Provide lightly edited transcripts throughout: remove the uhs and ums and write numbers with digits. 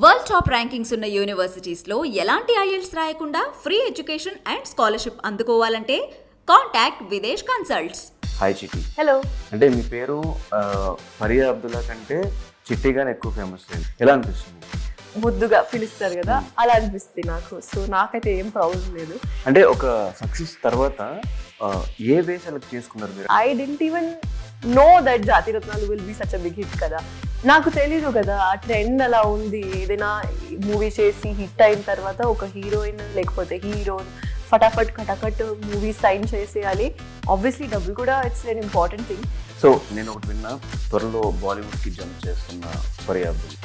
World top rankings ఉన్న యూనివర్సిటీస్లో ఎలాంటి IELTS రాయకుండా ఫ్రీ ఎడ్యుకేషన్ అండ్ స్కాలర్షిప్ అందుకోవాలంటే contact Videsh consults. Hi Chitti. Hello. అంటే మీ పేరు ఫరియా అబ్దుల్లా కంటే చిట్టిగానే ఎక్కువ ఫేమస్ అయింది. ఎలా అనిపిస్తుంది? ముద్దుగా పిలుస్తారు కదా, అలా అనిపిస్తుంది నాకు. సో నాకైతే ఏం ప్రాబ్లం లేదు. అంటే ఒక సక్సెస్ తర్వాత ఏ వే సెలెక్ట్ చేసుకున్నారు మీరు? I didn't even know that Jathiratnalu will be such a big hit కదా. నాకు తెలీదు కదా ఆ ట్రెండ్ అలా ఉంది. ఏదైనా మూవీ చేసి హిట్ అయిన తర్వాత ఒక హీరోయిన్ లేకపోతే హీరోయిన్ ఫటాఫట్ కటకట్ మూవీ సైన్ చేసేయాలి. ఆబ్వియస్లీ డబ్బులు కూడా it's very important thing. So నేను ఒకటి విన్నా, త్వరలో బాలీవుడ్కి జంప్ చేస్తున్న ఫరియా అబ్దుల్లా.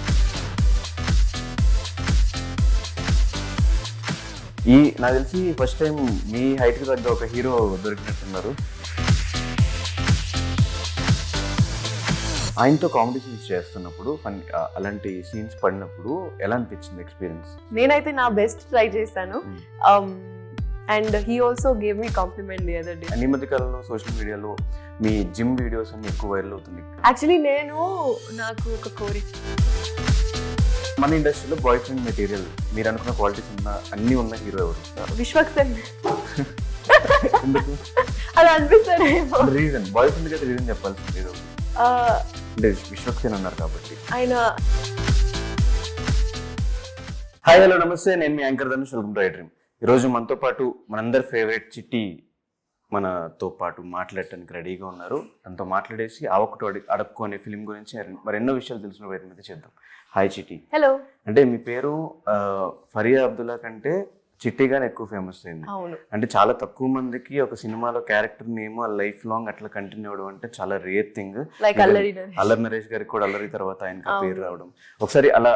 నాకు తెలిసి ఫస్ట్ టైం మీ హైట్కి తగ్గ ఒక హీరో దొరికినట్టున్నారు. ఆయనతో కాంపిటీషన్స్ చేస్తున్నప్పుడు అలాంటి సీన్స్ పడినప్పుడు ఎలా అనిపించింది ఎక్స్పీరియన్స్? నేనైతే నా బెస్ట్ ట్రై చేశాను. And he also gave me compliment the other day. ఈ మధ్య కాలంలో సోషల్ మీడియాలో మీ జిమ్ వీడియోస్ అన్ని ఎక్కువ వైరల్ అవుతుంది. యాక్చువల్లీ నాకు ఒక కోరిక, మన ఇండస్ట్రీలో బాయ్ ఫ్రెండ్ మెటీరియల్ మీరు అనుకున్న క్వాలిటీస్ అన్ని ఉన్న హీరో ఎవరు? విశ్వక్సేన్. ఎందుకు అలా అనిపిస్తారు? రీజన్ బాయ్ ఫ్రెండ్ అయితే రీజన్ చెప్పాల్సింది ఏదో అంటే విశ్వక్సేన్ అన్నారు కాబట్టి. ఆయన హాయ్ హలో నమస్తే, నేను మీ anchor Dhanush. Welcome to I dream. ఈరోజు మనతో పాటు మనందరి ఫేవరెట్ చిట్టి మనతో పాటు మాట్లాడటానికి రెడీగా ఉన్నారు. తనతో మాట్లాడేసి ఆ ఒకటి అడక్కు అనే ఫిలిం గురించి మరెన్నో విషయాలు తెలిసిన ప్రయత్నం అయితే చేద్దాం. హాయ్ చిట్టి. హలో. అంటే మీ పేరు ఫరియా అబ్దుల్లా కంటే చిట్టిగానే ఎక్కువ ఫేమస్ అయింది. అవును. అంటే చాలా తక్కువ మందికి ఒక సినిమాలో క్యారెక్టర్ నేమ్ లైఫ్ లాంగ్ అట్లా కంటిన్యూ అవడం అంటే చాలా రేర్ థింగ్. అల్లరి నరేష్ గారికి కూడా అల్లరి తర్వాత ఆయనకి పేరు రావడం, ఒకసారి అలా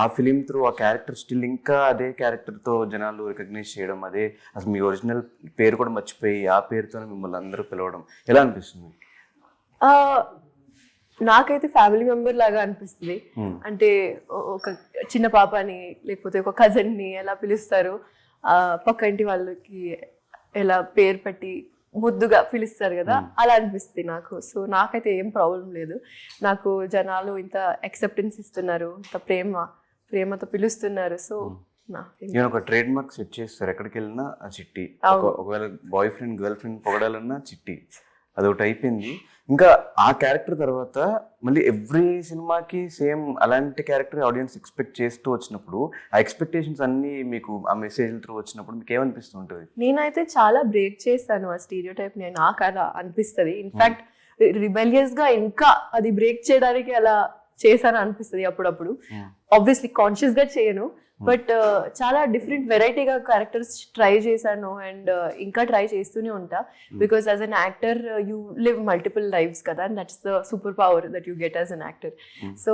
ఆ ఫిలిం త్రూ ఆ క్యారెక్టర్ స్టిల్ ఇంకా అదే క్యారెక్టర్ తో జనాలు రికగ్నైజ్ చేయడం, అదే అసలు మీ ఒరిజినల్ పేరు కూడా మర్చిపోయి ఆ పేరుతోనే మిమ్మల్ని అందరూ పిలవడం ఎలా అనిపిస్తుంది? నాకైతే ఫ్యామిలీ మెంబర్ లాగా అనిపిస్తుంది. అంటే ఒక చిన్న పాపని లేకపోతే ఒక కజన్ ని ఎలా పిలుస్తారు, పక్క ఇంటి వాళ్ళకి ఎలా పేరు పెట్టి ముద్దుగా పిలుస్తారు కదా, అలా అనిపిస్తుంది నాకు. సో నాకైతే ఏం ప్రాబ్లం లేదు. నాకు జనాలు ఇంత యాక్సెప్టెన్స్ ఇస్తున్నారు, ఇంత ప్రేమతో పిలుస్తున్నారు. సో నేను ఒక ట్రేడ్ మార్క్ సెట్ చేస్తారు, ఎక్కడికి వెళ్ళినా ఆ చిట్టి. ఒకవేళ బాయ్ ఫ్రెండ్ గర్ల్ ఫ్రెండ్ పొగడాలన్నా చిట్టి, అదొకటి అయిపోయింది. ఇంకా ఆ క్యారెక్టర్ తర్వాత మళ్ళీ ఎవ్రీ సినిమాకి సేమ్ అలాంటి క్యారెక్టర్ ఆడియన్స్ ఎక్స్పెక్ట్ చేస్తూ వచ్చినప్పుడు ఆ ఎక్స్పెక్టేషన్స్ అన్ని మీకు ఆ మెసేజ్ త్రూ వచ్చినప్పుడు మీకు ఏమనిపిస్తుంటుంది? నేనైతే చాలా బ్రేక్ చేస్తాను ఆ స్టీరియో టైప్. నాకు అలా అనిపిస్తుంది. ఇన్ఫాక్ట్ రిబెలియస్ గా ఇంకా అది బ్రేక్ చేయడానికి అలా చేశాను అనిపిస్తుంది అప్పుడప్పుడు. ఆబ్వియస్లీ కాన్షియస్ గా చేయను, బట్ చాలా డిఫరెంట్ వెరైటీగా క్యారెక్టర్స్ ట్రై చేశాను అండ్ ఇంకా ట్రై చేస్తూనే ఉంటా. Because as an actor you live multiple lives కదా, and that's the super power that you get as an actor. So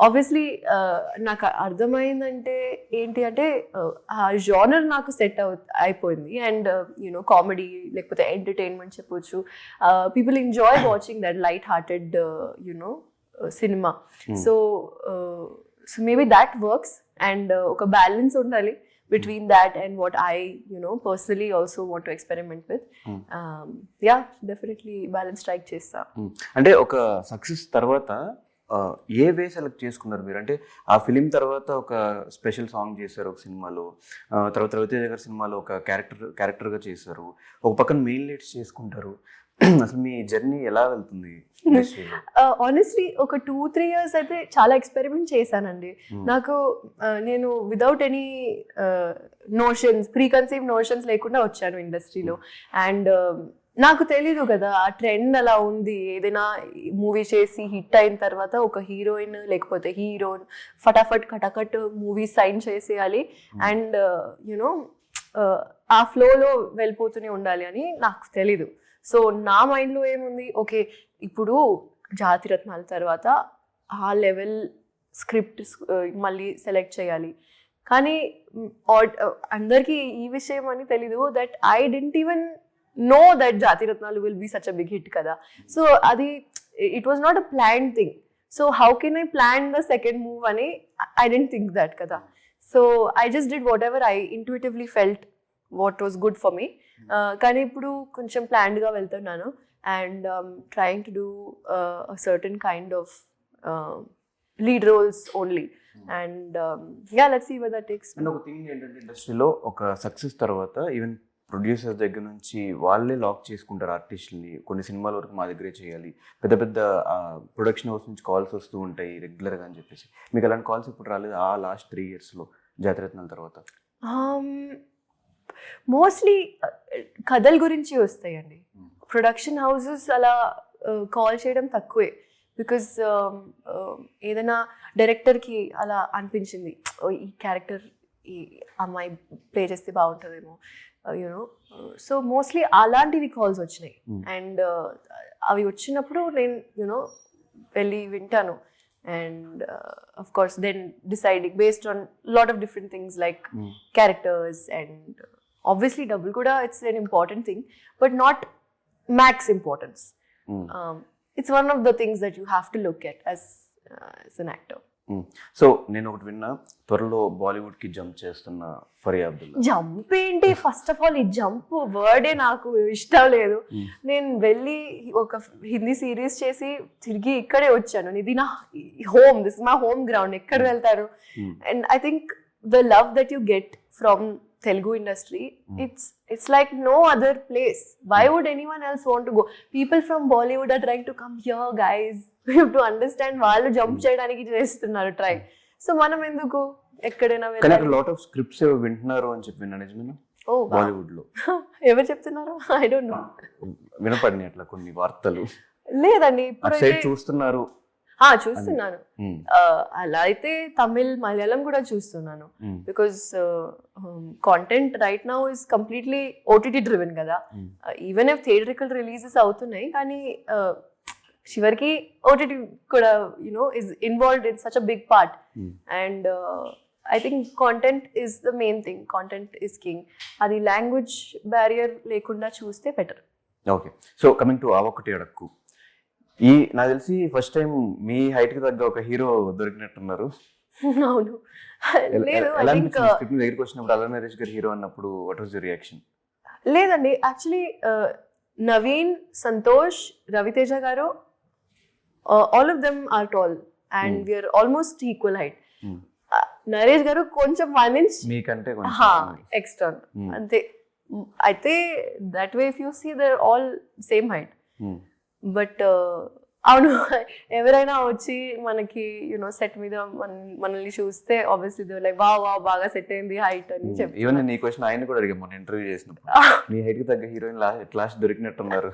obviously నాకు అర్థమైందంటే ఏంటి అంటే ఆ జానర్ నాకు సెట్ అయిపోయింది. అండ్ యూనో కామెడీ లేకపోతే ఎంటర్టైన్మెంట్ చెప్పొచ్చు. People enjoy watching that light hearted you know cinema. So maybe that works, and oka balance undali between that and what I personally also want to experiment with. Yeah, definitely balance strike chesta. అంటే ఒక success తర్వాత ఏ వే select చేసుకున్నారు మీరు? అంటే ఆ film తర్వాత ఒక special song చేశారు ఒక సినిమాలో, తర్వాత రవితేజ గారి సినిమాలో ఒక క్యారెక్టర్గా చేశారు, ఒక పక్కన మెయిన్ లీడ్స్ చేసుకుంటారు. అసలు మీ జర్నీ ఎలా వెళ్తుంది? ఆనెస్ట్లీ ఒక 2-3 years అయితే చాలా ఎక్స్పెరిమెంట్ చేశానండి. నేను without any notions, pre conceive notions లేకుండా వచ్చాను ఇండస్ట్రీలో. అండ్ నాకు తెలీదు కదా ఆ ట్రెండ్ అలా ఉంది. ఏదైనా మూవీ చేసి హిట్ అయిన తర్వాత ఒక హీరోయిన్ లేకపోతే హీరోయిన్ ఫటాఫట్ కటకట్ మూవీ సైన్ చేసేయాలి అండ్ యునో ఆ ఫ్లోలో వెళ్ళిపోతూనే ఉండాలి అని నాకు తెలీదు. సో నా మైండ్లో ఏముంది, ఓకే ఇప్పుడు జాతిరత్నాల తర్వాత ఆ లెవెల్ స్క్రిప్ట్ మళ్ళీ సెలెక్ట్ చేయాలి. కానీ అందరికీ ఈ విషయం అని తెలీదు that I didn't even know that Jathiratnalu will be such a big hit కదా. సో అది it was not a plan thing. So how can I plan the second move అని ఐ డెంట్ థింక్ దట్ కదా. So I just did whatever I intuitively felt what was good for me. కానీ ఇప్పుడు కొంచెం ప్లాన్డ్గా వెళ్తున్నాను and trying to do a certain kind of lead roles only. And yeah, let's see where that takes me. And ఒక thing ఏంటంటే ఇండస్ట్రీలో ఒక success తర్వాత ఈవెన్ ప్రొడ్యూసర్స్ దగ్గర నుంచి వాళ్ళే లాక్ చేసుకుంటారు ఆర్టిస్టులని. కొన్ని సినిమాల వరకు మా దగ్గరే చేయాలి, పెద్ద పెద్ద ప్రొడక్షన్ హౌస్ నుంచి కాల్స్ వస్తూ ఉంటాయి రెగ్యులర్గా అని చెప్పేసి. మీకు అలాంటి కాల్స్ ఇప్పుడు రాలేదు ఆ లాస్ట్ 3 yearsలో జాతిరత్నాల తర్వాత? మోస్ట్లీ కథల గురించి వస్తాయండి. ప్రొడక్షన్ హౌసెస్ అలా కాల్ చేయడం తక్కువే. బికాజ్ ఏదైనా డైరెక్టర్కి అలా అనిపించింది, ఈ క్యారెక్టర్ ఈ అమ్మాయి ప్లే చేస్తే బాగుంటుందేమో, యూనో. సో మోస్ట్లీ అలాంటివి కాల్స్ వచ్చినాయి. అండ్ అవి వచ్చినప్పుడు నేను యూనో వెళ్ళి వింటాను. And of course then deciding based on lot of different things like characters, and obviously double kuda it's an important thing but not max importance. It's one of the things that you have to look at as an actor. So నేను ఒకటి విన్నా, త్వరలో బాలీవుడ్కి jump చేస్తున్న Faria Abdullah. Jump ఏంటి? First of all ఈ jump వర్డే నాకు ఇష్టం లేదు. నేను వెళ్ళి ఒక హిందీ సిరీస్ చేసి తిరిగి ఇక్కడే వచ్చాను. ఇది నా home, this is my home ground. ఎక్కడ వెళ్తారు? And I think the love that you get from Telugu industry, it's like no other place. Why would anyone else want to go? People from Bollywood are trying to come here, guys. You have to understand, వాళ్ళు jump చేయడానికి చేస్తున్నారు try. So మనం ఎందుకు ఎక్కడైనా కానీ అక్కడ lot of scripts వింటున్నారు అని చెప్పి విన్నా, నిజమేనా? బాలీవుడ్ లో ఎవరు చెప్తున్నారు? I don't know. వినపడినాయి అట్లా కొన్ని వార్తలు. లేదండి, ఇప్పుడు చూస్తున్నారు. చూస్తున్నాను. అలా అయితే తమిళ్, మలయాళం కూడా చూస్తున్నాను. Because content right now is completely OTT driven కదా. ఈవెన్ ఇఫ్ థియేట్రికల్ రిలీజెస్ అవుతున్నాయి, కానీ చివరికి ఓటీటీ కూడా you know is involved in such a big part. And I think content is the main thing. Content is king. అది language barrier లేకుండా చూస్తే better. Okay, so coming to ఆ ఒకటి అడక్కు, నాకు తెలిసి ఫస్ట్ టైం మీ హైట్ కి తగ్గ ఒక హీరో దొరికినట్టున్నారు. అవును. దగ్గరికి వచ్చినప్పుడు అల్లరి నరేష్ గారు హీరో అన్నప్పుడు వాట్ వాస్ యువర్ రియాక్షన్? లేదండి, actually Naveen, Santosh, Raviteja garu, all of them are tall and we are almost equal height. Naresh garu కొంచెం 1 inch మీకంటే ఎక్స్ట్రా అంతే. అయితే that way if you see they are all same height. But అవును, ఎవరైనా వచ్చి మనకి యూనో సెట్ మీద మనల్ని చూస్తే obviously they like wow wow బాగా సెట్ అయింది హైట్ అని చెప్పి. ఈవెన్ నేను ఈ క్వశ్చన్ ఆయన కూడా అడిగాను మొన్న ఇంటర్వ్యూ చేసినప్పుడు, మీ హైట్ కి తగ్గ హీరోయిన్ లాస్ట్ దొరికినట్టున్నారు.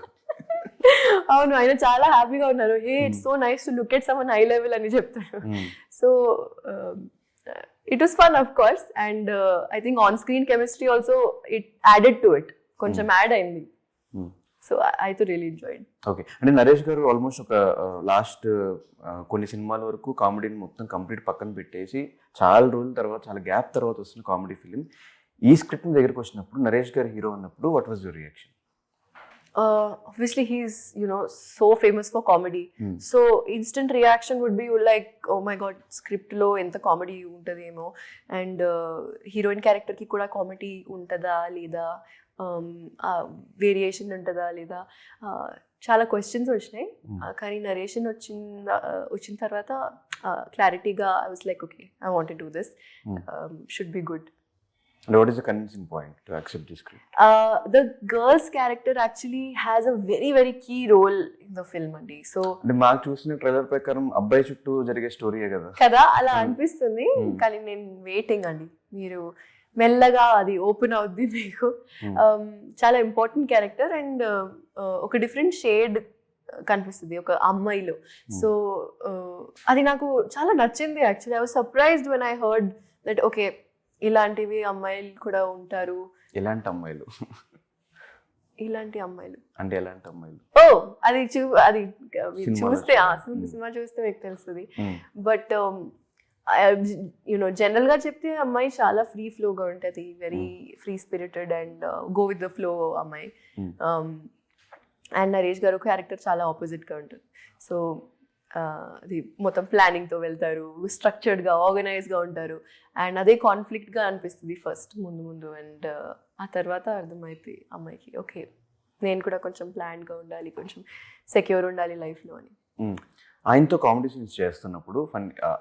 అవును, ఆయన చాలా హ్యాపీగా ఉన్నారు. Hey it's so nice to look at someone high level అని చెప్తారు. So it was fun of course. And I think on screen chemistry also it added to it, కొంచెం యాడ్ అయింది. సో ఐ తో రియల్లీ ఎంజాయ్డ్. ఓకే, అంటే నరేష్ గారు almost ఒక last కొన్ని సినిమాల వరకు కామెడీని మొత్తం కంప్లీట్ పక్కన పెట్టేసి చాలా రోజుల తర్వాత, చాలా గ్యాప్ తర్వాత వస్తున్న కామెడీ ఫిలిం. ఈ స్క్రిప్ట్ దగ్గరికి వచ్చినప్పుడు నరేష్ గారు హీరో అన్నప్పుడు what was your reaction? Obviously he's so famous for comedy. So instant reaction would be like, oh my god, script lo enta comedy untademo, and heroine character ki kuda comedy untada leda, variation ఉంటుందా లేదా, చాలా questions వచ్చినాయి. కానీ narration వచ్చిన తర్వాత క్లారిటీగా I was like okay, I want to do this, should be good. What is the convincing point to accept this script? The girl's character actually has a very very key role in the film andi. So అంటే మాకు చూసిన trailer ప్రకారం అబ్బాయి చుట్టూ జరిగే స్టోరీయే కదా కదా అలా అనిపిస్తుంది. కానీ నేను వెయిటింగ్ అండి, మీరు మెల్లగా అది ఓపెన్ అవుద్ది మీకు. చాలా ఇంపార్టెంట్ క్యారెక్టర్ అండ్ ఒక డిఫరెంట్ షేడ్ కనిపిస్తుంది ఒక అమ్మాయిలో. సో అది నాకు చాలా నచ్చింది actually. I was surprised when I heard that okay ఇలాంటివి అమ్మాయిలు కూడా ఉంటారు. ఎలాంటి అమ్మాయిలు? ఇలాంటి అమ్మాయిలు అంటే ఎలాంటి అమ్మాయిలు? ఓ అది చూస్తే సినిమా చూస్తే మీకు తెలుస్తుంది. బట్ జనరల్ గా చెప్తే అమ్మాయి చాలా ఫ్రీ ఫ్లోగా ఉంటుంది, very free spirited and go with the flow అమ్మాయి. అండ్ నరేష్ గారు క్యారెక్టర్ చాలా ఆపోజిట్ గా ఉంటుంది. సో అది మొత్తం ప్లానింగ్తో వెళ్తారు, స్ట్రక్చర్డ్గా ఆర్గనైజ్గా ఉంటారు. అండ్ అదే కాన్ఫ్లిక్ట్గా అనిపిస్తుంది ఫస్ట్ ముందు. అండ్ ఆ తర్వాత అర్థమైతే అమ్మాయికి ఓకే నేను కూడా కొంచెం ప్లాన్గా ఉండాలి, కొంచెం సెక్యూర్ ఉండాలి లైఫ్లో అని. ఆయనతో కామెడీ సీన్స్ చేస్తున్నప్పుడు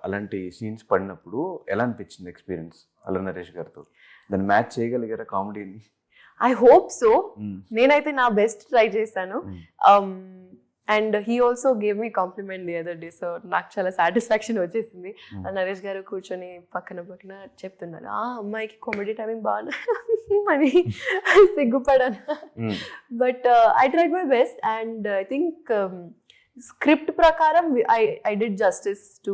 అలాంటి సీన్స్ పడినప్పుడు ఎలా అనిపించింది ఎక్స్పీరియన్స్ అల్లరి నరేష్ గారితో? దాన్ని మ్యాచ్ చేయగలిగారా కామెడీని? I hope so. నేనైతే నా బెస్ట్ ట్రై చేశాను. And he also gave me compliment the other day. So నాకు చాలా సాటిస్ఫాక్షన్ వచ్చేసింది. నరేష్ గారు కూర్చొని పక్కన చెప్తున్నారు, అమ్మాయికి కామెడీ టైమింగ్ బాగా అని సిగ్గుపడాను. But I tried my best and I think script ప్రకారం I did justice to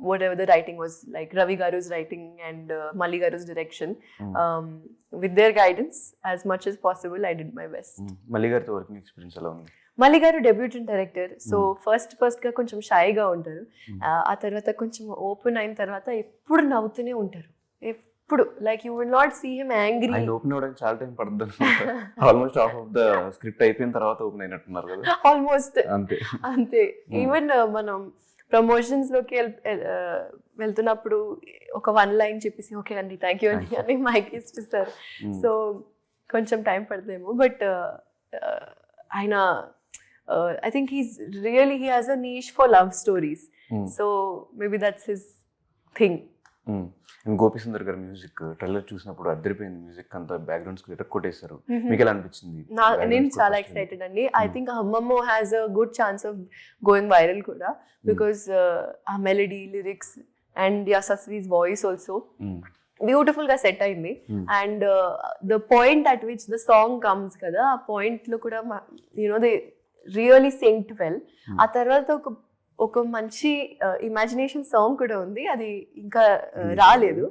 whatever the writing was, like Ravi Garu's writing and Malli Garu's direction. With their guidance, as much as possible, I did my best. మల్లి గారితో working experience ఎలా ఉంది? మల్లి గారు debutante director. So first గా కొంచెం షైగా ఉంటారు. ఆ తర్వాత కొంచెం ఓపెన్ అయిన తర్వాత ఎప్పుడు నవ్వుతూనే ఉంటారు. ఎప్పుడు like you will not see him angry. ఆయన ఓపెన్ అవ్వడానికి చాలా టైం పడుతుంది. Almost half of the script అయిపోయిన తర్వాత ఓపెన్ అయినట్టున్నారు కదా? ఆల్మోస్ట్ అంతే. ఈవెన్ మనం ప్రమోషన్స్ లోకి వెళ్తున్నప్పుడు ఒక 1 లైన్ చెప్పేసి ఓకే అండి థ్యాంక్ యూ అండి అని మైక్ ఇస్తారు. సో కొంచెం టైం పడతామేమో. బట్ ఆయన I think he has a niche for love stories. So maybe that's his thing. Gopi Sundar గారి మ్యూజిక్ ట్రైలర్ చూసినప్పుడు అద్దరిపోయింది. మ్యూజిక్ అంతా బ్యాక్గ్రౌండ్స్ కొట్టేశారు. మీకు ఎలా అనిపించింది? నేను చాలా ఎక్సైటెడ్ అండి. ఐ థింక్ హమ్మమ్మో has a good chance of going viral కూడా, బికాస్ ఆ melody, lyrics and Yashaswi's voice also beautiful గా సెట్ అయింది. And the point at which the song comes కదా, ఆ పాయింట్ లో కూడా you know they really singed well. ఆ తర్వాత ఒక మంచి ఇమాజినేషన్ సాంగ్ కూడా ఉంది, అది ఇంకా రాలేదు.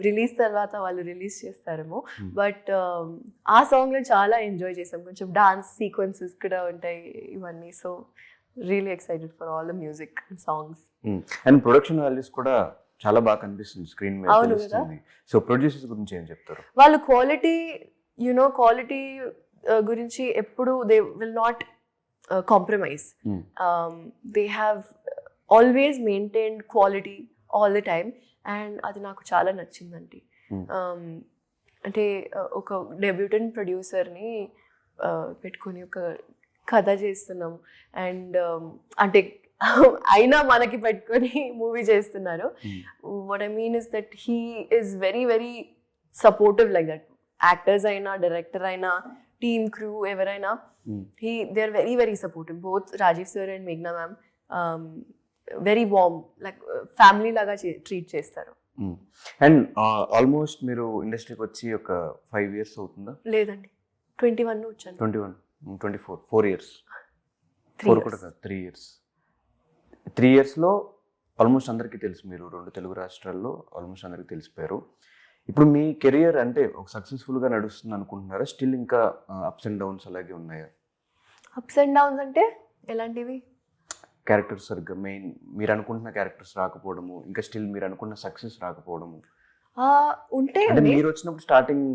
రిలీజ్ తర్వాత వాళ్ళు రిలీజ్ చేస్తారేమో. బట్ ఆ సాంగ్ లో చాలా ఎంజాయ్ చేసాం. కొంచెం డాన్స్ సీక్వెన్సెస్ కూడా ఉంటాయి ఇవన్నీ. So really excited for all the music and songs. And production values కూడా చాలా బాగా కనిపిస్తుంది స్క్రీన్ మీద. అవును కదా. సో ప్రొడ్యూసర్స్ గురించి ఏం చెప్తారు? వాళ్ళు క్వాలిటీ గురించి ఎప్పుడు they will not compromise. They have always maintained quality all the time and అది నాకు చాలా నచ్చిందండి. అంటే ఒక డెబ్యూటెంట్ ప్రొడ్యూసర్ని పెట్టుకొని ఒక కథ చేస్తున్నాం అండ్ అంటే అయినా మనకి పెట్టుకొని మూవీ చేస్తున్నారు. What I mean is that he is very very supportive like that. Actors అయినా, డైరెక్టర్ అయినా, టీమ్ క్రూ ఎవరైనా, they are very very supportive. Both Rajiv sir and Meghna ma'am very warm, like family laga treat చేస్తారు. And almost మీరు ఇండస్ట్రీకి వచ్చి ఒక 5 years అవుతుందా? లేదండి, 21 వచ్చాను. 21, 24, 4 years. 4 కూడా కాదు, 3 years. 3 yearsలో ఆల్మోస్ట్ అందరికీ తెలుసు. మీరు 2 తెలుగు రాష్ట్రాల్లో ఆల్మోస్ట్ అందరికీ తెలిసిపోయారు. ఇప్పుడు మీ కెరియర్ అంటే ఒక సక్సెస్ఫుల్గా నడుస్తుంది అనుకుంటున్నారా? స్టిల్ ఇంకా అప్స్ అండ్ డౌన్స్ అలాగే ఉన్నాయా? అప్స్ అండ్ డౌన్స్ అంటే ఎలాంటివి? క్యారెక్టర్స్ సరిగ్గా మీరు అనుకుంటున్న క్యారెక్టర్స్ రాకపోవడము, ఇంకా స్టిల్ మీరు అనుకున్న సక్సెస్ రాకపోవడము ఉంటే. అంటే మీరు వచ్చినప్పుడు స్టార్టింగ్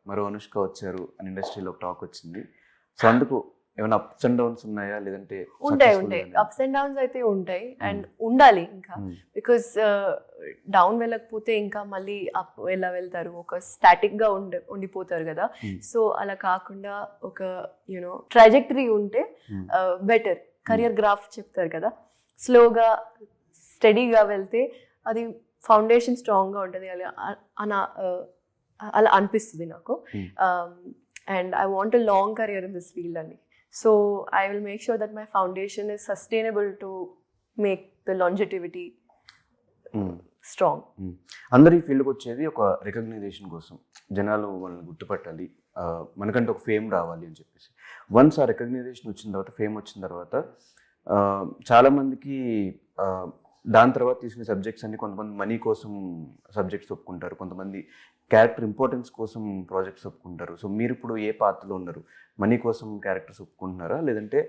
మరో అనుష్క వచ్చారు అని ఇండస్ట్రీలో టాక్ వచ్చింది. సో అందుకు ఏమైనా అప్స్ అండ్ డౌన్స్ ఉన్నాయా? లేదంటే ఉంటాయి. అప్స్ అండ్ డౌన్స్ అయితే ఉంటాయి అండ్ ఉండాలి ఇంకా. బికాస్ డౌన్ వెళ్ళకపోతే ఇంకా మళ్ళీ అప్ ఎలా వెళ్తారు? ఒక స్టాటిక్ గా ఉండిపోతారు కదా. సో అలా కాకుండా ఒక యూనో ట్రాజెక్టరీ ఉంటే బెటర్. కెరియర్ గ్రాఫ్ చెప్తారు కదా, స్లోగా స్టడీగా వెళ్తే అది ఫౌండేషన్ స్ట్రాంగ్ గా ఉంటుంది అలా అనిపిస్తుంది నాకు. And I want a long career in this field అండి. So I will make sure that my foundation is sustainable to make the longevity strong. అందరు ఈ ఫీల్డ్కి వచ్చేది ఒక రికగ్నైజేషన్ కోసం, జనాలు వాళ్ళని గుర్తుపట్టాలి, మనకంటే ఒక ఫేమ్ రావాలి అని చెప్పేసి. వన్స్ ఆ రికగ్నైజేషన్ వచ్చిన తర్వాత, ఫేమ్ వచ్చిన తర్వాత చాలామందికి దాని తర్వాత తీసుకునే సబ్జెక్ట్స్ అన్ని కొంతమంది మనీ కోసం సబ్జెక్ట్స్ ఒప్పుకుంటారు, కొంతమంది క్యారెక్టర్ ఇంపార్టెన్స్ కోసం ప్రాజెక్ట్స్ ఒప్పుకుంటారు. సో మీరు ఇప్పుడు ఏ పాత్రలో ఉన్నారు? మనీ కోసం క్యారెక్టర్స్ ఒప్పుకుంటున్నారా, లేదంటే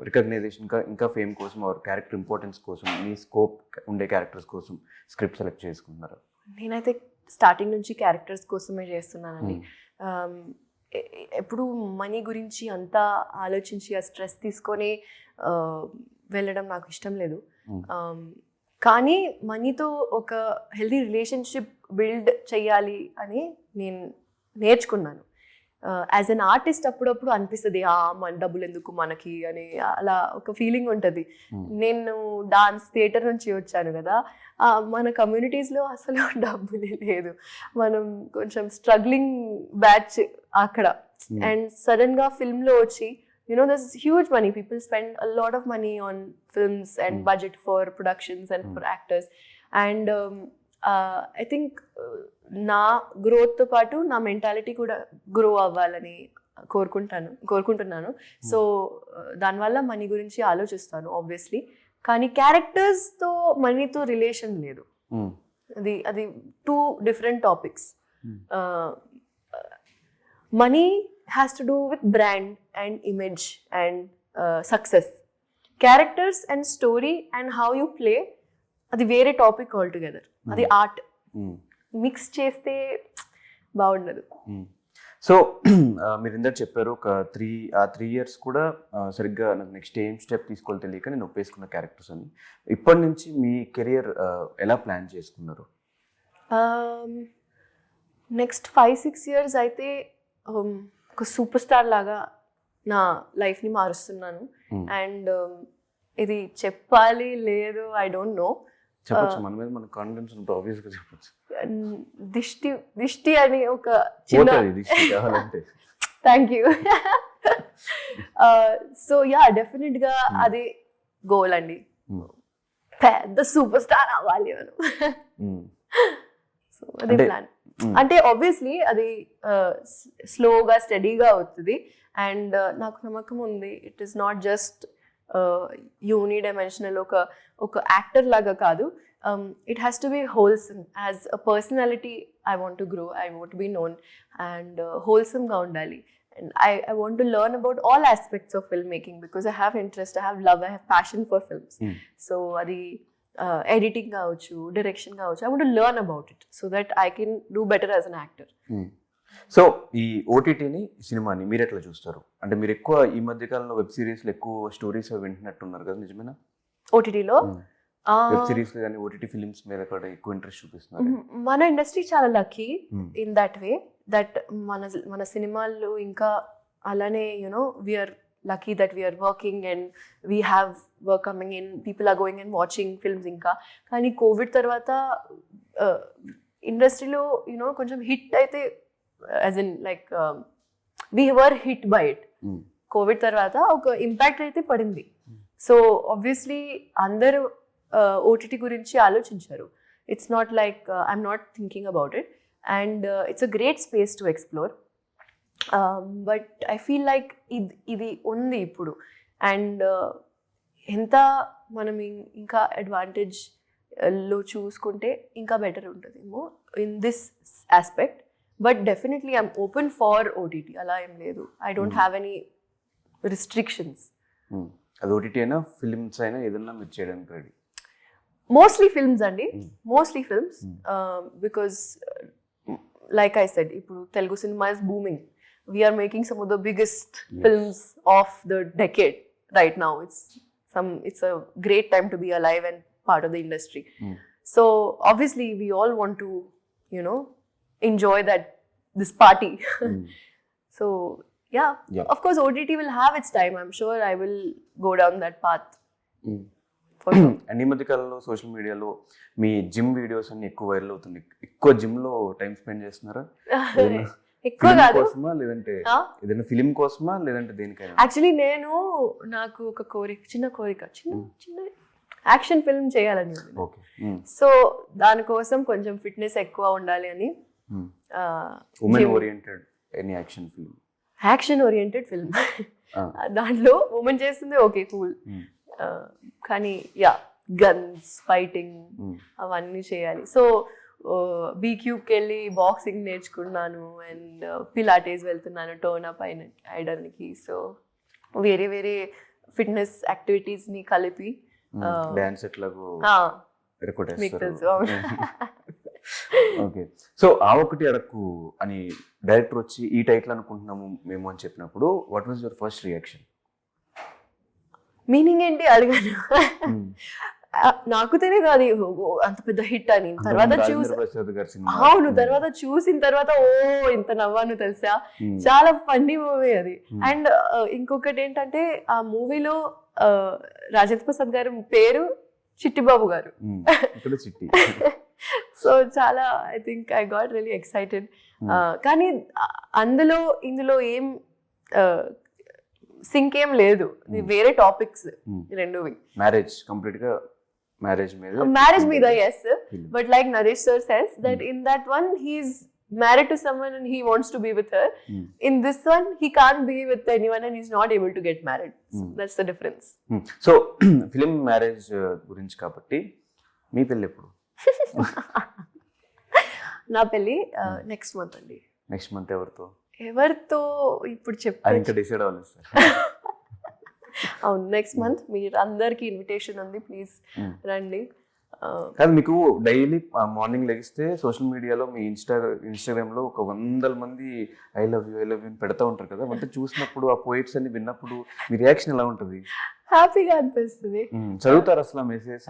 రికగ్నైజేషన్ ఇంకా ఫేమ్ కోసం ఆర్ క్యారెక్టర్ ఇంపార్టెన్స్ కోసం మీ స్కోప్ ఉండే క్యారెక్టర్స్ కోసం స్క్రిప్ట్ సెలెక్ట్ చేసుకుంటున్నారా? నేనైతే స్టార్టింగ్ నుంచి క్యారెక్టర్స్ కోసమే చేస్తున్నానండి. ఎప్పుడు మనీ గురించి అంతా ఆలోచించి ఆ స్ట్రెస్ తీసుకొని వెళ్ళడం నాకు ఇష్టం లేదు. కానీ మనీతో ఒక హెల్దీ రిలేషన్షిప్ బిల్డ్ చేయాలి అని నేను నేర్చుకున్నాను. యాజ్ అన్ ఆర్టిస్ట్ అప్పుడప్పుడు అనిపిస్తుంది మన డబ్బులు ఎందుకు మనకి అని, అలా ఒక ఫీలింగ్ ఉంటుంది. నేను డాన్స్ థియేటర్ నుంచి వచ్చాను కదా, మన కమ్యూనిటీస్లో అసలు డబ్బులే లేదు, మనం కొంచెం స్ట్రగ్లింగ్ బ్యాచ్ అక్కడ. అండ్ సడన్గా ఫిల్మ్లో వచ్చి there's huge money, people spend a lot of money on films and budget for productions and for actors, and I think నా గ్రోత్తో పాటు నా మెంటాలిటీ కూడా గ్రో అవ్వాలని కోరుకుంటున్నాను. సో దానివల్ల మనీ గురించి ఆలోచిస్తాను ఆబ్వియస్లీ, కానీ క్యారెక్టర్స్తో మనీతో రిలేషన్ లేదు. అది 2 different topics. Money has to do with brand and image and success. Characters and story and how you play, అది వేరే టాపిక్ ఆల్ టుగెదర్. అది ఆర్ట్, మిక్స్ చేస్తే బాగుండదు. సో మీరు ఇందాక చెప్పారు ఒక 3 years కూడా సరిగ్గా నాకు నెక్స్ట్ ఏం స్టెప్ తీసుకోవాలి తెలియక నేను ఒప్పేసుకున్న క్యారెక్టర్స్ అని. ఇప్పటి నుంచి మీ కెరియర్ ఎలా ప్లాన్ చేసుకున్నారు? నెక్స్ట్ 5-6 years అయితే ఒక సూపర్ స్టార్ లాగా నా లైఫ్ని మారుస్తున్నాను. అండ్ ఇది చెప్పాలి లేదు, ఐ డోంట్ నో. చెప్పచ్చు, మన మీద మన కాన్ఫిడెన్స్ ఉంటే ఆబ్వియస్గా చెప్పచ్చు. దిష్టి అని ఒక చిన్న థ్యాంక్ యూ. సో యా, డెఫినెట్గా అది గోల్ అండి, పెద్ద సూపర్ స్టార్ అవ్వాలి మనం. సో అదే ప్లాన్. అంటే ఆబ్వియస్లీ అది స్లోగా స్టడీగా అవుతుంది. అండ్ నాకు నమ్మకం ఉంది, it is not just unidimensional, ఒక యాక్టర్ లాగా కాదు. It has to be wholesome. As a personality I want to grow, I want be known, and హోల్సమ్గా ఉండాలి. And I want to learn about all aspects of filmmaking because I have interest, I have love, I have passion for films. So adi editing కావచ్చు, direction కావచ్చు, I want to learn about it so that I can do better as an actor. So ఈ ఓటీటీని, సినిమాని మీరు ఎట్లా చూస్తారు? అంటే మీరు ఎక్కువ ఈ మధ్య కాలంలో వెబ్ సిరీస్లో ఎక్కువ స్టోరీస్ వింటున్నట్టున్నారు కదా, నిజమేనా? ఓటీటీలో వెబ్ సిరీస్ కానీ ఓటీటీ ఫిలిమ్స్ మీద కూడా ఎక్కువ ఇంట్రెస్ట్ చూపిస్తున్నారు. మన ఇండస్ట్రీ చాలా lucky in that way that మన సినిమాలు ఇంకా అలానే we are lucky that we are working and we have work coming in, people are going and watching films ఇంకా. కానీ కోవిడ్ తర్వాత ఇండస్ట్రీలో కొంచెం హిట్ అయితే, as in like we were hit by it. Covid తర్వాత ఒక ఇంపాక్ట్ అయితే పడింది. సో ఆబ్వియస్లీ అందరూ ఓటీటీ గురించి ఆలోచించారు. It's not like I'm not thinking about it, and it's a great space to explore. But I feel like ఇది ఉంది ఇప్పుడు, అండ్ ఎంత మనం ఇంకా అడ్వాంటేజ్లో చూసుకుంటే ఇంకా బెటర్ ఉంటుందేమో in this aspect. But definitely I'm open for OTT, అలా ఏం లేదు. I don't have any restrictions. అది ఓటీటీ అయినా ఫిల్మ్స్ అయినా ఏదన్నా మీరు చేయడానికి రెడీ? మోస్ట్లీ ఫిల్మ్స్ అండి, mostly films. Because like I said, ఇప్పుడు Telugu cinema is booming. We are making some of the biggest films of the decade right now. It's a great time to be alive and part of the industry. So obviously we all want to enjoy this party. So yeah, of course OTT will have its time. I'm sure I will go down that path. And ఈ మధ్య కాలంలో social మీడియాలో మీ gym videos అన్ని ఎక్కువ viral అవుతుంది. ఎక్కువ gym లో time spend చేస్తున్నారా? ఎక్కువ కాదు, లేదంటే ఏదైనా ఫిలిం కోసమా, లేదంటే దేనికైనా? యాక్చువల్లీ నాకు ఒక చిన్న కోరిక చిన్న యాక్షన్ ఫిల్మ్ చేయాలని. సో దానికోసం కొంచెం ఫిట్నెస్ ఎక్కువ ఉండాలి అని. Women oriented any action film? Action oriented film, దాంట్లో ఉమెన్ చేస్తుంది ఓకే కూల్, కానీ యా గన్స్, ఫైటింగ్ అవన్నీ చేయాలి. సో బీక్యూబ్కి వెళ్ళి బాక్సింగ్ నేర్చుకున్నాను, అండ్ పిలాటేస్ వెళ్తున్నాను టోన్ అప్ అయ్యడానికి. సో వేరే వేరే ఫిట్నెస్ యాక్టివిటీస్ని కలిపి డాన్స్ ఎట్లాగో మీకు తెలుసు. ఓకే. సో ఆ ఒకటి అడక్కు అని డైరెక్టర్ వచ్చి ఈ టైటిల్ అనుకుంటున్నాము మేము అని చెప్పినప్పుడు what was your first reaction? Meaning ఏంటి అడగను. నాకు తెలియదు అది అంత పెద్ద హిట్ అని. తర్వాత రాజేంద్ర ప్రసాద్ గారి సినిమా. అవును, తర్వాత చూసిన తర్వాత ఇంత నవ్వాను తెలుసా, చాలా ఫన్నీ మూవీ అది. అండ్ ఇంకొకటి ఏంటంటే ఆ మూవీలో రాజేంద్ర ప్రసాద్ గారి పేరు చిట్టిబాబు గారు. చిట్టి. సో చాలా I think I got really excited. కానీ ఇందులో ఏం సింక్ ఏం లేదు, వేరే టాపిక్స్ రెండువి. మ్యారేజ్ కంప్లీట్ గా మ్యారేజ్ మీద yes, but like Naresh sir says that in that one he's married to someone and he wants to be with her. In this one he can't be with anyone and he's not able to get married. So that's the difference. So film marriage గురించి కాబట్టి మీ పెళ్ళి ఎప్పుడు? నా పెళ్ళి next month అండి. Next month ఎవరితో ఇప్పుడు చెప్పాను, ఇంకా డిసైడ్ అవ్వలేదు సార్. అవును, నెక్స్ట్ మంత్. మీరు అందరికి ఇన్విటేషన్ ఉంది, ప్లీజ్ రండి. కాదు, మీకు డైలీ మార్నింగ్ లెగిస్తే సోషల్ మీడియాలో మీ ఇన్స్టాగ్రామ్ లో ఒక 100 మంది ఐ లవ్ యూ అని పెడతా ఉంటారు కదా. అంటే చూసినప్పుడు ఆ పోయిట్స్ అన్ని విన్నప్పుడు మీ రియాక్షన్ ఎలా ఉంటుంది? హ్యాపీగా అనిపిస్తుంది. చదువుతారు అసలు మెసేజ్?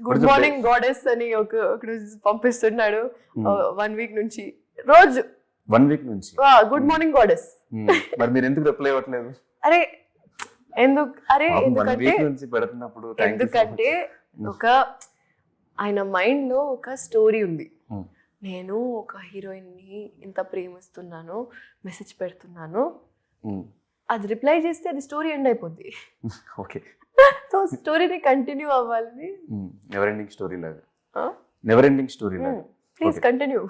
గుడ్ మార్నింగ్ గాడెస్ అని ఒకడు పంపిస్తున్నాడు 1 వీక్ నుంచి, రోజు 1 వీక్ నుంచి గుడ్ మార్నింగ్ గాడెస్. మరి మీరు ఎందుకు రిప్లై ఇవ్వట్లేదు? ఎందుకంటే ఒక ఆయన మైండ్ లో ఒక స్టోరీ ఉంది. నేను ఒక హీరోయిన్ ని ఇంత ప్రేమిస్తున్నాను, మెసేజ్ పెడుతున్నాను, అది రిప్లై చేస్తే అది స్టోరీ ఎండ్ అయిపోద్ది. ఓకే, సో స్టోరీని కంటిన్యూ అవ్వాలని. నెవర్ ఎండింగ్ స్టోరీ లాగా. Please continue.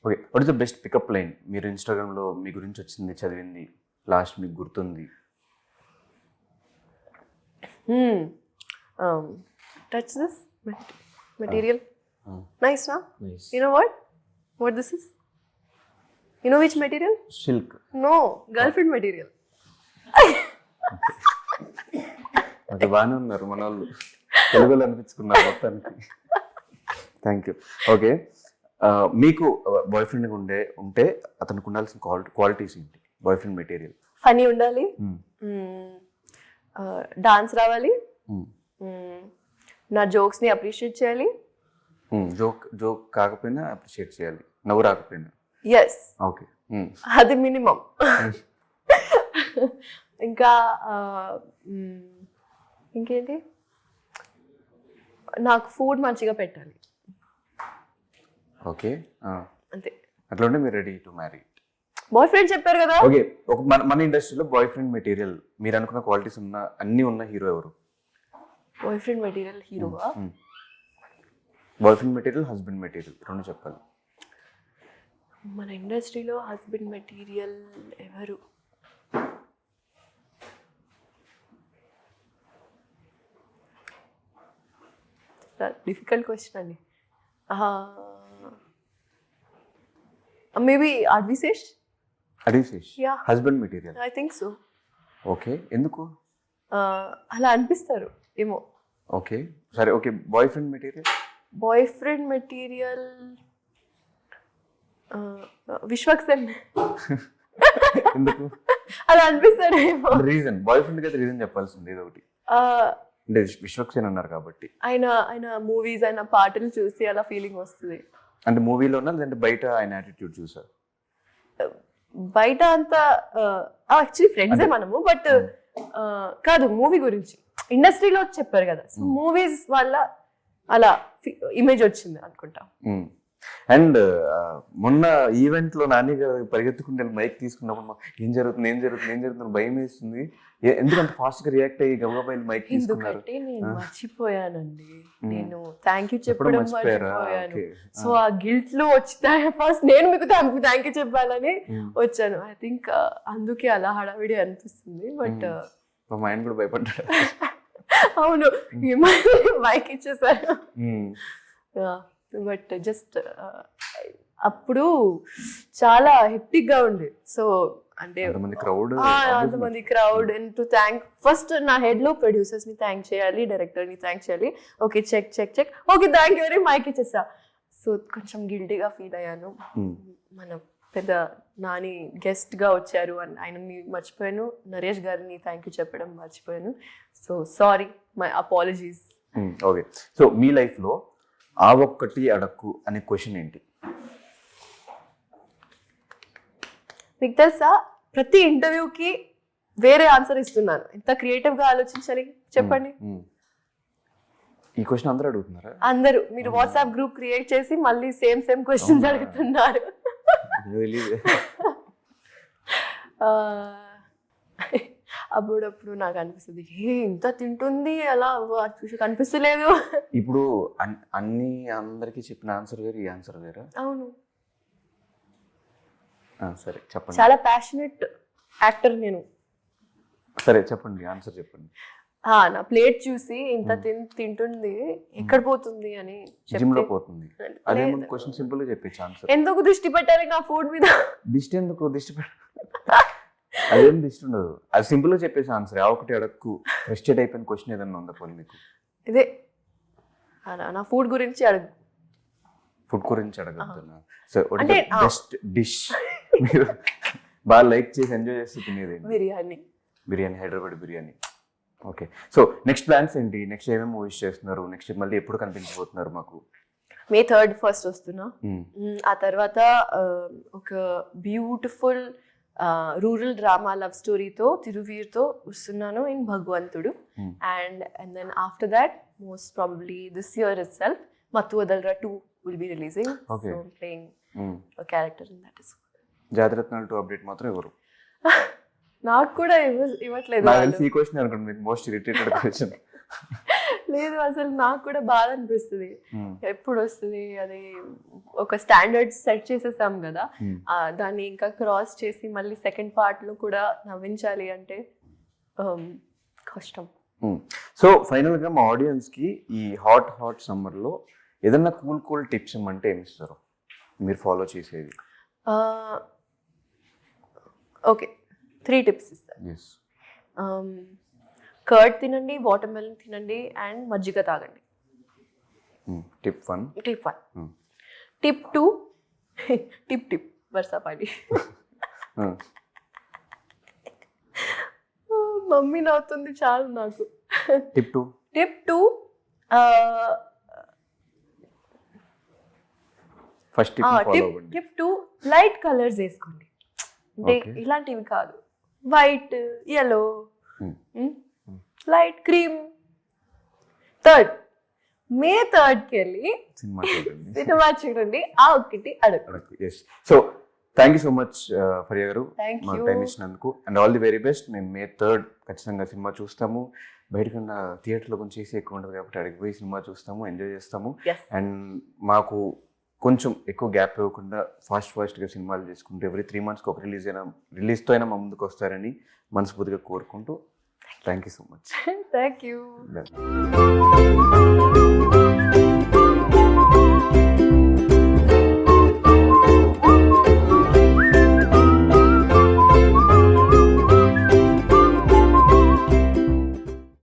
Okay, what is the best pickup line మీరు ఇన్స్టాగ్రామ్ లో మీ గురించి వచ్చింది, చదివింది, లాస్ట్ మీకు గుర్తుంది? Touch this material. Nice, huh? Nice. You know what this is? You know which material? Silk. No, girlfriend material. అది బాగానే ఉన్నారు మన వాళ్ళు, తెలుగులో అనిపించుకున్నారు మొత్తానికి. Thank you. ఓకే, మీకు బాయ్ ఫ్రెండ్ ఉంటే అతనికి ఉండాల్సిన క్వాలిటీస్ ఏంటి? Boy friend material. ఫనీ ఉండాలి, డాన్స్ రావాలి, నా జోక్స్ ని అప్రిషియేట్ చేయాలి. జోక్ కాకపోయినా అప్రిషియేట్ చేయాలి, నవ్వు రాకపోయినా. ఎస్, ఓకే, అది మినిమం. ఇంకా ఇంకేంటి, నాకు ఫుడ్ మంచిగా పెట్టాలి. ఓకే, అంతే. అట్లా ఉంటే మీరు ready to marry. Boy friend చెప్పారు కదా. ఓకే, మన ఇండస్ట్రీలో బాయ్ ఫ్రెండ్ మెటీరియల్ మీరు అనుకున్న క్వాలిటీస్ అన్ని ఉన్న హీరో ఎవరు? Boy friend material హీరోవా? Boy friend material, husband material రెండు చెప్పాలి. మన ఇండస్ట్రీలో హస్బెండ్ మెటీరియల్ ఎవరు? డిఫికల్ట్ క్వశ్చన్ అండి. Maybe Adivi Sesh. Husband material? I think so. Okay, ఎందుకు అలా అనిపిస్తారు ఏమో. ఓకే, సరే. Okay, boy friend material Vishwaksen. ఎందుకు అలా అనిపిస్తాడు ఏమో. రీజన్, బాయ్ ఫ్రెండ్ కి రీజన్ చెప్పాల్సింది ఏదో ఒకటి. అంటే విశ్వక్సేన్ అన్నారు కాబట్టి ఆయన మూవీస్, ఆయన పాటలు చూసి అలా ఫీలింగ్ వస్తుంది. అంటే మూవీలోనా లేదంటే బయట ఆయన యాటిట్యూడ్ చూసారు? బయట అంతా యాక్చువల్లీ ఫ్రెండ్సే మనము, బట్ కాదు, మూవీ గురించి ఇండస్ట్రీలో చెప్పారు కదా, సో మూవీస్ వల్ల అలా ఇమేజ్ వచ్చింది అనుకుంటా. అండ్ మొన్న ఈవెంట్ లో నాని గారు పరిగెత్తుకుంటే మైక్ తీసుకున్నప్పుడు ఏం జరుగుతుంది భయం వేస్తుంది. ఎందుకంత ఫాస్ట్ గా రియాక్ట్ అయ్యి గబగబా మైక్ తీసుకున్నారు? నేను మర్చిపోయానండి, నేను థ్యాంక్ యూ చెప్పడం మర్చిపోయాను. సో ఆ గిల్ట్ లో వచ్చి ఫస్ట్ నేను మీకు థ్యాంక్ యూ చెప్పాలని వచ్చాను. ఐ థింక్ అందుకే అలా హడావిడి అనిపిస్తుంది. బట్ మా ఆయన కూడా భయపడ్డాడు. అవును, మైక్ ఇచ్చేసారు. బట్ జస్ట్ అప్పుడు చాలా హెక్టిక్ గా ఉంది. సో అంటే అంతమంది crowd, and to thank first నా హెడ్ లో ప్రొడ్యూసర్స్ ని థ్యాంక్ చేయాలి, డైరెక్టర్ ని థ్యాంక్ చేయాలి. Okay, check okay thank you very, mike ఇచ్చేసా. సో కొంచెం గిల్టీగా ఫీల్ అయ్యాను. మన పెద్ద నాని గెస్ట్ గా వచ్చారు అని ఆయనని మర్చిపోయాను, నరేష్ గారిని థ్యాంక్ యూ చెప్పడం మర్చిపోయాను. So sorry, my apologies. Okay, so మీ లైఫ్లో ఆ ఒక్కటి అడక్కు అనే క్వశ్చన్ ఏంటి? మీకు తెలుసా ప్రతి ఇంటర్వ్యూకి వేరే ఆన్సర్ ఇస్తున్నాను. ఎంత క్రియేటివ్ గా ఆలోచించాలి చెప్పండి. ఈ క్వశ్చన్ అందరూ అడుగుతున్నారా? అందరూ మీరు వాట్సాప్ గ్రూప్ క్రియేట్ చేసి మళ్ళీ సేమ్ క్వశ్చన్స్ అడుగుతున్నారు. అప్పుడప్పుడు నాకు అనిపిస్తుంది ఇంత తింటుంది అలా చూసి కనిపిస్తలేదు. ఇప్పుడు అన్ని అందరికి చెప్పిన ఆన్సర్ వేరు, ఈ ఆన్సర్ వేరు. అవును, సరే చెప్పండి. చాలా ప్యాషనెట్ యాక్టర్ నేను. సరే చెప్పండి, ఆన్సర్ చెప్పండి. నా ప్లేట్ చూసి ఇంత తింటుంది ఎక్కడ పోతుంది అని జిమ్ లో పోతుంది. అదే ముందు క్వశ్చన్ సింపుల్ గా చెప్పేసి ఆన్సర్. ఎందుకు దృష్టి పెట్టాలి నా ఫుడ్ మీద? దిష్టి ఎందుకు? దిష్టి అదేం దిష్టి ఉండదు, అది సింపుల్ గా చెప్పేసి ఆన్సర్. ఆ ఒకటి అడక్కు ఫ్రస్ట్రేట్ అయిపోయిన క్వశ్చన్ ఏదన్నా ఉందా పోనీ మీకు? ఇదే నా ఫుడ్ గురించి అడుగు. ఫుడ్ గురించి అడగద్దునా? సో బెస్ట్ డిష్ మీరు బాగా లైక్ చేసి ఎంజాయ్ చేసి తినేది? Biryani, Hyderabad biryani. Okay, so next plans ఏంటి? నెక్స్ట్ ఏమేమి మూవీస్ చేస్తున్నారు? నెక్స్ట్ మళ్ళీ ఎప్పుడు కనిపించబోతున్నారు మాకు? May 3rd ఫస్ట్ వస్తున్నా. ఆ తర్వాత ఒక బ్యూటిఫుల్ రూరల్ డ్రామా లవ్ స్టోరీతో తిరువీర్తో వస్తున్నాను in Bhagavanthudu. And then after that most probably this year itself Mathu Vadalara 2 will be releasing. Okay. So I'm playing a character in that as well. Jathiratnalu 2 update మాత్రం ఎవరు? నాకు కూడా ఇవ్వట్లేదు. నాకు తెలిసి ఈ క్వశ్చన్ అనుకోండి మీకు మోస్ట్ ఇరిటేటెడ్ క్వశ్చన్. లేదు, అసలు నాకు కూడా బాధ అనిపిస్తుంది ఎప్పుడు వస్తుంది అది. ఒక స్టాండర్డ్ సెట్ చేసేసాం కదా, దాన్ని ఇంకా క్రాస్ చేసి మళ్ళీ సెకండ్ పార్ట్ లో కూడా నవ్వించాలి అంటే కష్టం. సో ఫైనల్ గా మా ఆడియన్స్ కి ఈ హాట్ సమ్మర్ లో ఏదన్నా కూల్ టిప్స్ ఇమ్మంటే ఏమి ఇస్తారు మీరు ఫాలో చేసేది? ఓకే, 3 టిప్స్ ఇస్తాను. కర్డ్ తినండి, వాటర్ మెలన్ తినండి అండ్ మజ్జిగ తాగండి. టిప్ 1. టిప్ 2 టిప్ వర్షాపాలి. మమ్మీ నవ్వుతుంది చాలు నాకు. టిప్ 2 ఫస్ట్ టిప్ ఫాలో అవ్వండి. టిప్ 2 లైట్ కలర్స్ వేసుకోండి. అంటే ఇలాంటివి కాదు, white, yellow, light cream. Third, May 3rd కి వెళ్ళి సినిమా చూడండి. ఆ ఒక్కటి అడగండి. So thank you so much Faria గారు మా you. టైం ఇచ్చినందుకు. And all the very best. మేము May 3rd ఖచ్చితంగా సినిమా చూస్తాము. బయటకన్నా థియేటర్లో కొంచెం చేసి ఎక్కువ ఉంటుంది కాబట్టి అడిగి పోయి సినిమా చూస్తాము, ఎంజాయ్ చేస్తాము. Yes. అండ్ మాకు కొంచెం ఎక్కువ గ్యాప్ ఇవ్వకుండా ఫాస్ట్గా సినిమాలు చేసుకుంటూ ఎవ్రీ 3 monthsకి ఒక రిలీజ్తో అయినా మా ముందుకు వస్తారని మనస్ఫూర్తిగా కోరుకుంటూ thank you so much. Thank you.